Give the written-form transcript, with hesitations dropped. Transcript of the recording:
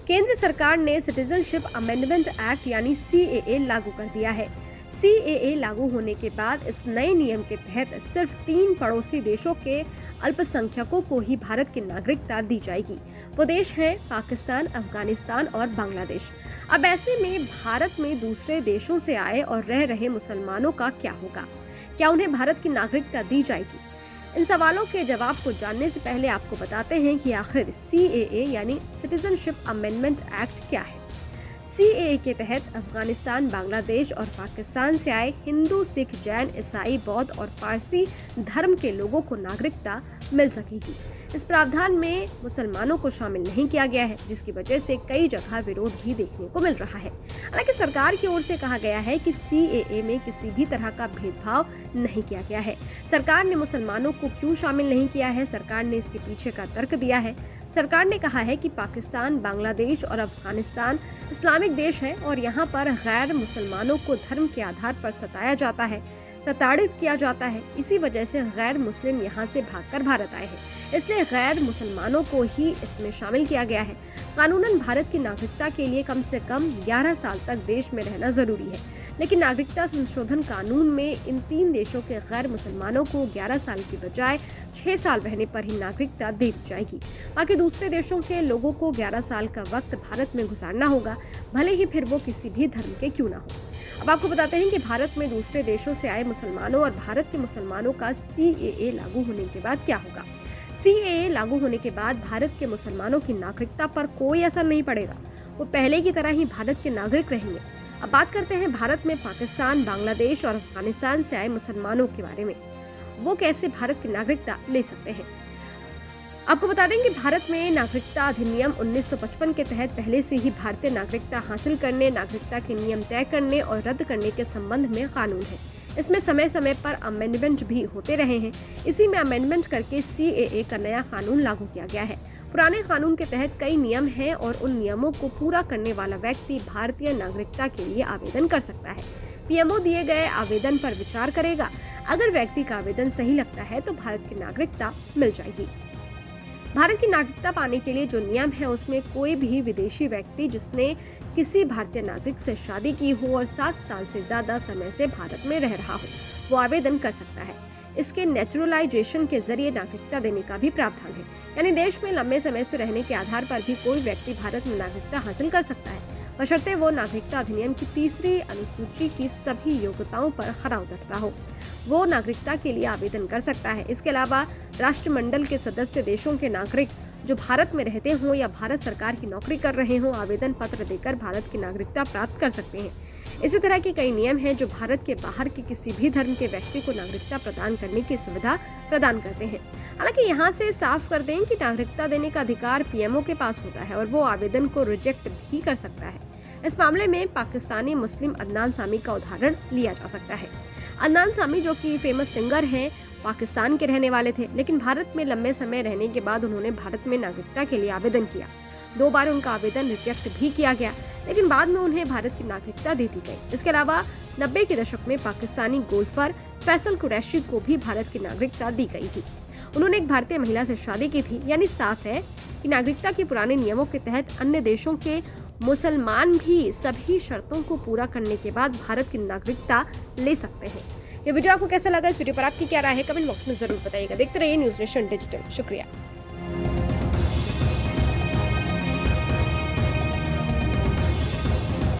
केंद्र सरकार ने सिटीजनशिप अमेंडमेंट एक्ट यानी CAA लागू कर दिया है। CAA लागू होने के बाद इस नए नियम के तहत सिर्फ 3 पड़ोसी देशों के अल्पसंख्यकों को ही भारत की नागरिकता दी जाएगी। वो देश हैं पाकिस्तान, अफगानिस्तान और बांग्लादेश। अब ऐसे में भारत में दूसरे देशों से आए और रह रहे मुसलमानों का क्या होगा? क्या उन्हें भारत की नागरिकता दी जाएगी? इन सवालों के जवाब को जानने से पहले आपको बताते हैं कि आखिर CAA यानी सिटीजनशिप अमेंडमेंट एक्ट क्या है। CAA के तहत अफगानिस्तान, बांग्लादेश और पाकिस्तान से आए हिंदू, सिख, जैन, ईसाई, बौद्ध और पारसी धर्म के लोगों को नागरिकता मिल सकेगी। इस प्रावधान में मुसलमानों को शामिल नहीं किया गया है, जिसकी वजह से कई जगह विरोध भी देखने को मिल रहा है। हालांकि सरकार की ओर से कहा गया है कि CAA में किसी भी तरह का भेदभाव नहीं किया गया है। सरकार ने मुसलमानों को क्यों शामिल नहीं किया है, सरकार ने इसके पीछे का तर्क दिया है। सरकार ने कहा है कि पाकिस्तान, बांग्लादेश और अफगानिस्तान इस्लामिक देश है और यहाँ पर गैर मुसलमानों को धर्म के आधार पर सताया जाता है, प्रताड़ित किया जाता है। इसी वजह से गैर मुस्लिम यहाँ से भागकर भारत आए हैं, इसलिए गैर मुसलमानों को ही इसमें शामिल किया गया है। कानूनन भारत की नागरिकता के लिए कम से कम 11 साल तक देश में रहना जरूरी है, लेकिन नागरिकता संशोधन कानून में इन 3 देशों के गैर मुसलमानों को 11 साल की बजाय 6 साल रहने पर ही नागरिकता दे दी जाएगी। बाकी दूसरे देशों के लोगों को 11 साल का वक्त भारत में गुजारना होगा, भले ही फिर वो किसी भी धर्म के क्यों ना हो। अब आपको बताते हैं कि भारत में दूसरे देशों से आए मुसलमानों और भारत के मुसलमानों का CAA लागू होने के बाद क्या होगा। CAA लागू होने के बाद भारत के मुसलमानों की नागरिकता पर कोई असर नहीं पड़ेगा, वो पहले की तरह ही भारत के नागरिक रहेंगे। अब बात करते हैं भारत में पाकिस्तान, बांग्लादेश और अफगानिस्तान से आए मुसलमानों के बारे में। वो कैसे भारत की नागरिकता ले सकते हैं। आपको बता दें कि भारत में नागरिकता अधिनियम 1955 के तहत पहले से ही भारतीय नागरिकता हासिल करने, नागरिकता के नियम तय करने और रद्द करने के संबंध में कानून है। इसमें समय समय पर अमेंडमेंट भी होते रहे हैं। इसी में अमेंडमेंट करके CAA का नया कानून लागू किया गया है। पुराने कानून के तहत कई नियम हैं और उन नियमों को पूरा करने वाला व्यक्ति भारतीय नागरिकता के लिए आवेदन कर सकता है। PMO दिए गए आवेदन पर विचार करेगा। अगर व्यक्ति का आवेदन सही लगता है तो भारत की नागरिकता मिल जाएगी। भारत की नागरिकता पाने के लिए जो नियम है उसमें कोई भी विदेशी व्यक्ति जिसने किसी भारतीय नागरिक से शादी की हो और 7 साल से ज्यादा समय से भारत में रह रहा हो, वो आवेदन कर सकता है। इसके नेचुरलाइजेशन के जरिए नागरिकता देने का भी प्रावधान है, यानी देश में लंबे समय से रहने के आधार पर भी कोई व्यक्ति भारत में नागरिकता हासिल कर सकता है, बशर्ते वो नागरिकता अधिनियम की 3री अनुसूची की सभी योग्यताओं पर खरा उतरता हो। वो नागरिकता के लिए आवेदन कर सकता है। इसके अलावा राष्ट्रमंडल के सदस्य देशों के नागरिक जो भारत में रहते हों या भारत सरकार की नौकरी कर रहे हों, आवेदन पत्र देकर भारत की नागरिकता प्राप्त कर सकते हैं। इसी तरह के कई नियम हैं जो भारत के बाहर के किसी भी धर्म के व्यक्ति को नागरिकता प्रदान करने की सुविधा प्रदान करते हैं। हालांकि यहाँ से साफ कर दें कि नागरिकता देने का अधिकार PMO के पास होता है और वो आवेदन को रिजेक्ट भी कर सकता है। इस मामले में पाकिस्तानी मुस्लिम अदनान सामी का उदाहरण लिया जा सकता है। अदनान सामी जो कि फेमस सिंगर हैं, पाकिस्तान के रहने वाले थे, लेकिन भारत में लंबे समय रहने के बाद उन्होंने भारत में नागरिकता के लिए आवेदन किया। 2 बार उनका आवेदन रिजेक्ट भी किया गया, लेकिन बाद में उन्हें भारत की नागरिकता दे दी गई। इसके अलावा 90 के दशक में पाकिस्तानी गोल्फर फैसल कुरैशी को भी भारत की नागरिकता दी गई थी। उन्होंने एक भारतीय महिला से शादी की थी, यानी साफ है कि नागरिकता के पुराने नियमों के तहत अन्य देशों के मुसलमान भी सभी शर्तों को पूरा करने के बाद भारत की नागरिकता ले सकते हैं। ये वीडियो आपको कैसा लगा? इस वीडियो पर आपकी क्या राय है? कमेंट बॉक्स में जरूर बताइएगा। देखते रहिए न्यूज़ नेशन डिजिटल। शुक्रिया।